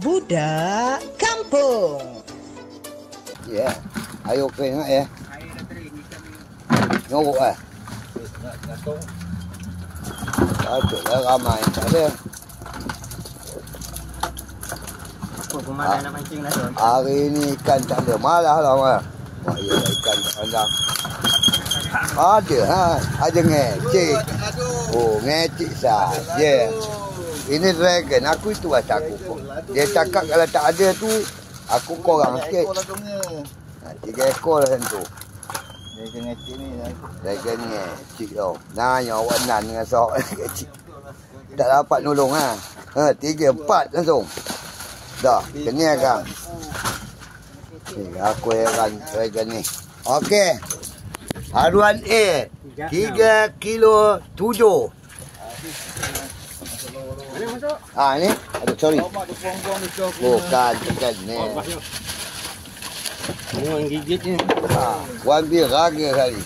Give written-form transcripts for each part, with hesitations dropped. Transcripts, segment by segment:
Budak Kampung. Ya, air okey nak ya. Air dah kering ikan ni. Ngorok ah. Nak gantung. Patutlah ramai tak ada. Apa pemalas nak mancing dah tu? Hari ni ikan tak ada. Malah lah mah. Wah, ya ikan tak ada. Ada ha, ada ngecik. Oh, ngecik saja. Ini dragon, aku itu bahasa aku. Dia cakap kalau tak ada tu, aku korang sikit. 3 ekor lah tentu. Dragon ngecik ni. Dragon ngecik tau. Nah, yang awak nan dengan sok ngecik. Tak dapat nolong ha. 3, 4 langsung. Dah, kenyal kan. Aku heran dragon ni. Okey. Haruan A 3 kilo 7. Mana masuk? Ni. Aduh, sorry. Bukan tekan ni. Ni orang gigit ni. Wan dia raga kali.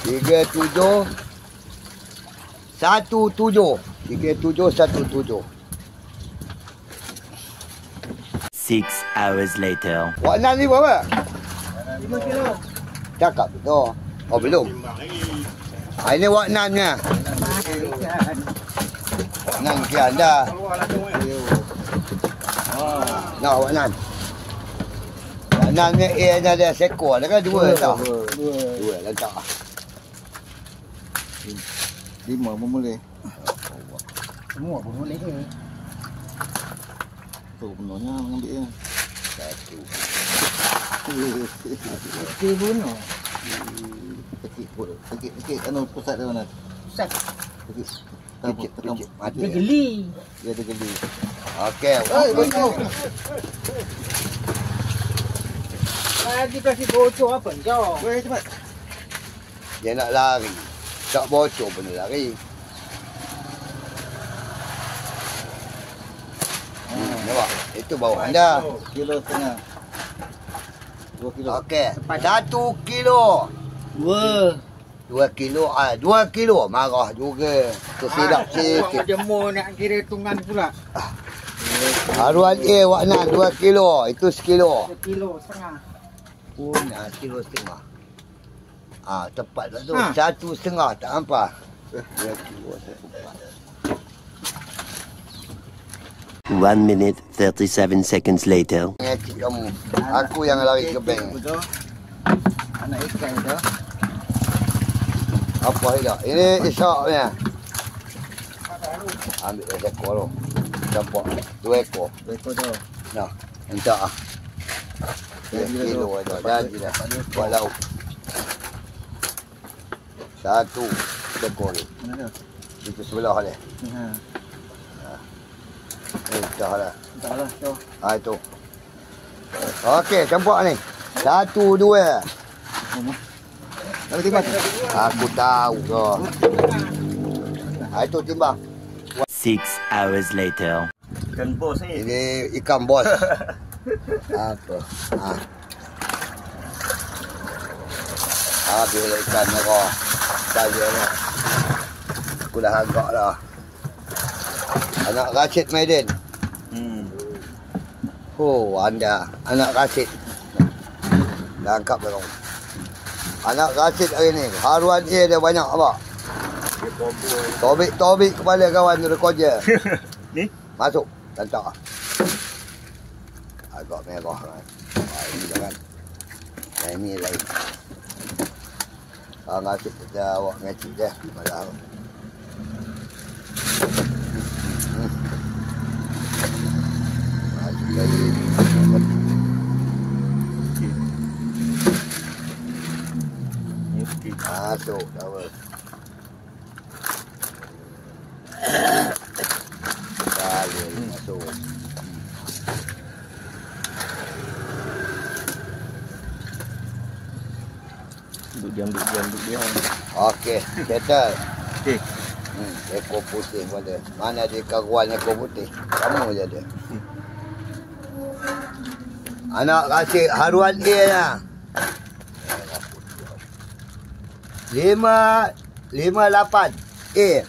37 17. 3717. 6 hours later. Wak Nan ni berapa? 5 kilo. Cakap betul. Oh, belum. Ini Wak Nan ni. Wak Nan kian dah. Nah, Wak Nan. Wak Nan ni ada sekor dah kan? 2 dah. 2 lah tak. 5 pun boleh. Semua pun boleh ke? Tu penuhnya mengambil je. 1. Okey pun. Sikit anu pusat dia mana? Pusat. Sikit. Mati. Dia geli. Dia ada geli. Okey. Oi, bocor. Lagi kasih bocor apa kau? Weh, cepat. Dia nak lari. Tak bocor pun dia lari. Nampak? Itu bawah anda. Kilo setengah. 2 kilo. Okey. 1 kilo. 2 kilo. 2 kilo. Marah juga. Tersilap sikit. Jemur nak kira tungan pula. Haruan A Wak Nan 2 kilo. Itu sekilo. 1 kilo setengah. Kilo setengah. Tepat tak tu. 1,5 tak hampa. 2 kilo 1 minute 37 seconds later. ngecik kamu. Aku yang lari ke bank. Anak ikan tu. Apa dia? Ini Ishak punya. Ambil dah ekor tu. Campak 2 ekor. 2 ekor tu. Nah, entah ah. 2 kilo dah. Jadi dah. Buat lauk. 1 ekor ni. Mana tu? Itu sebelah dia. Dah lah. Entahlah tu. Itu. Okey, campak ni. 1, 2. Nak timbang? Aku tahu dah. Itu timbang. 6 hours later. Ikan bos ni. Ini ikan bos. Apa? Bila ikan merah. Saya ni. Aku dah agak dah. Anak Rashid Maidin. Oh, anda. Anak Rashid. Dah angkat belum? Anak Rashid hari ni. Haruan A dia banyak apa? Tobik kepala kawan tu kerja. Ni? Masuk. Tantak. Agak merah kan. Ini jangan. Ini lain. Rashid dah awak ngecik dia. Malah. Masuk tahu. Kali masuk. Duduk diam. Okey, settle. Okey. Ekor putih pada. Mana dia karuan ekor putih? Kamu je ada. Anak Rashid Haruan A lah. 5, 5, 8 A.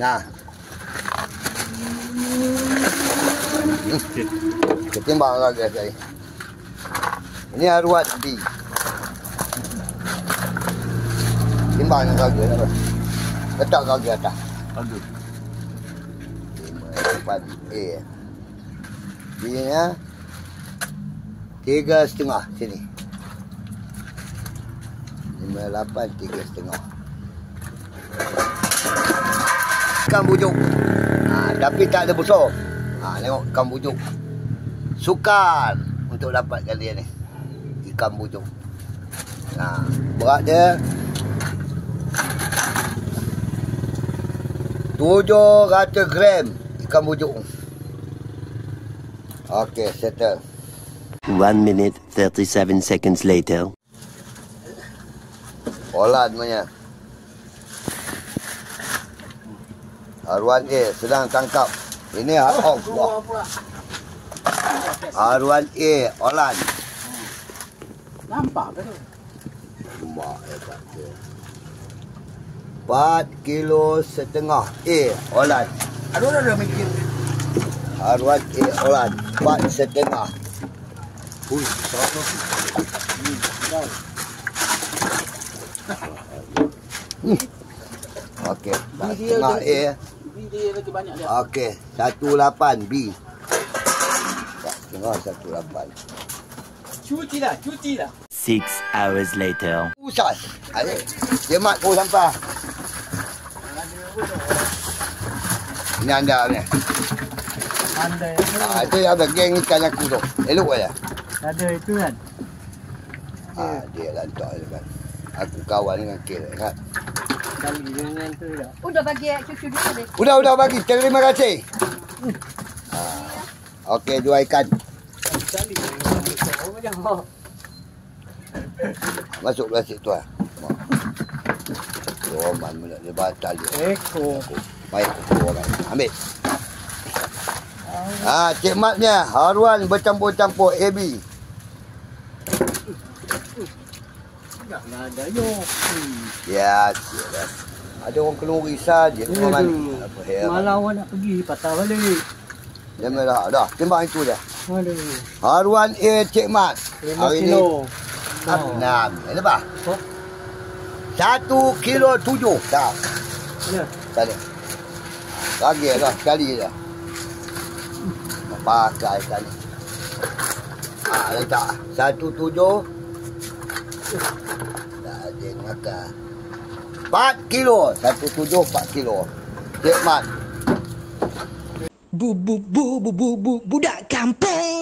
Nah. Ketimbang lagi saya. Ini haruan B. Timbang lagi apa? Letak lagi atas. Aduh. 5, 4, A. B-nya 3,5 sini. 5, 8, 3,5. Ikan bujuk. Tapi tak ada busuk. Tengok ikan bujuk. Sukar untuk dapatkan dia ni. Ikan bujuk. Berat dia 700 gram ikan bujuk. Okey, settle. 1 minute 37 seconds later. Olan punya. Haruan A sedang tangkap. Ini Allah. Haruan A olan. Nampak ke tu? Mak hebat dia. 4,5 kilo A olan. Aduh mikir. Haruan A olan 4,5. Ui, sono. Okey, 4,5 A. Dia lagi banyak dia. Okey, 18 B. 18. Cuci dah. 6 hours later. Usas. Ada. Dia mat kau sampah. Ini anda ni. Pandai. Itu yang ada geng ikan aku tu. Elok aja. Ada itu kan. Dia lantak tu kan. Aku kawan dengan Kil kan. Kali dengan tu dah. Udah bagi cucu dulu deh. Udah bagi. Terima kasih. Okey, 2 ikan. Kali dengan Masuk plastik tu ah. Roman pula dia batal dia. Eko. Baik aku orang. Ambil. Cik Matnya haruan bercampur-campur AB. Tak ada yo. Ya, siap. Ada orang keluri saja. Apa heran. Malam awak nak pergi patah balik. Janganlah. Dah, timbang itu dah. Aduh. Haruan A Cik Mat. 5 Hari ni kilo. 6. Lepas. Oh. 1,7 kilo. Dah. Ya. Tak ada. Lagi dah. Sekali dah. Pakai sekali. Letak. 1,7. Dah ada makan. 4 kilo. 1,7 4 kilo. Cik Mat. Budak kampung.